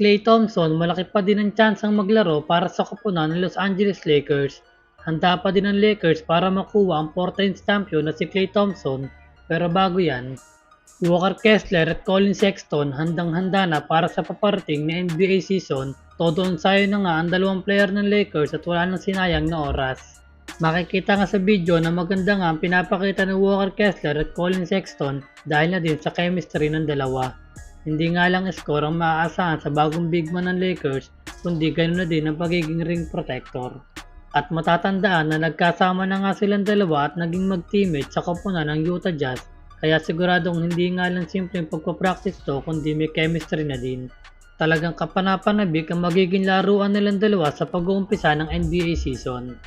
Klay Thompson malaki pa din ang tsansang maglaro para sa koponan ng Los Angeles Lakers. Handa pa din ang Lakers para makuha ang 4 times champion na si Klay Thompson, pero bago yan, Walker Kessler at Colin Sexton handang-handa na para sa paparating na NBA season. Todo ensayo na nga ang dalawang player ng Lakers at wala nang sinayang na oras. Makikita nga sa video na maganda nga ang pinapakita ng Walker Kessler at Colin Sexton dahil na din sa chemistry ng dalawa. Hindi nga lang score ang maaasahan sa bagong big man ng Lakers, kundi ganoon na din ang pagiging ring protector. At matatandaan na nagkasama na nga silang dalawa at naging mag-teammate sa koponan ng Utah Jazz, kaya siguradong hindi nga lang simpleng pagpapractice to kundi may chemistry na din. Talagang kapanapanabik ang magiging laruan nilang dalawa sa pag-uumpisa ng NBA season.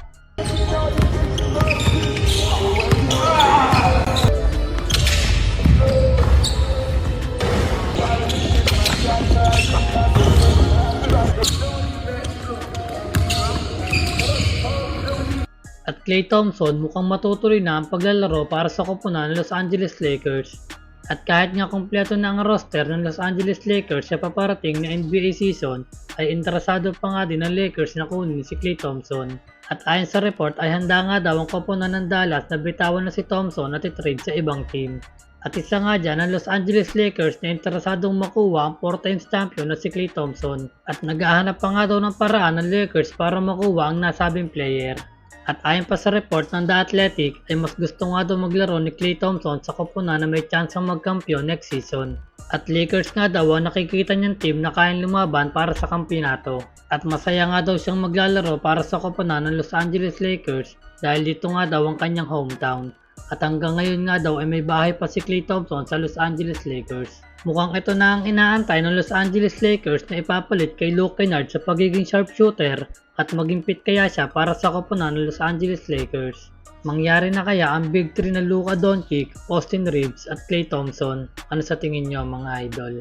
At Klay Thompson mukhang matutuloy na ang paglalaro para sa koponan ng Los Angeles Lakers. At kahit nga kumpleto na ang roster ng Los Angeles Lakers sa paparating na NBA season, ay interesado pa nga din ng Lakers na kunin si Klay Thompson. At ayon sa report ay handa nga daw ang koponan ng Dallas na bitawan na si Thompson at i-trade sa ibang team. At isa nga dyan ang Los Angeles Lakers na interesadong makuha ang 4 times champion na si Klay Thompson. At naghahanap pa nga daw ng paraan ng Lakers para makuha ang nasabing player. At ayon pa sa report ng The Athletic ay mas gusto nga daw maglaro ni Klay Thompson sa koponan na may tsansang magkampiyon next season. At Lakers nga daw ang nakikita niyang team na kayang lumaban para sa kampyonato. At masaya nga daw siyang maglalaro para sa koponan ng Los Angeles Lakers dahil dito nga daw ang kanyang hometown. At hanggang ngayon nga daw ay may bahay pa si Klay Thompson sa Los Angeles Lakers. Mukhang ito na ang inaantay ng Los Angeles Lakers na ipapalit kay Luke Kennard sa pagiging sharpshooter at maging fit kaya siya para sa koponan ng Los Angeles Lakers. Mangyari na kaya ang Big 3 na Luka Doncic, Austin Reeves at Klay Thompson? Ano sa tingin nyo mga idol?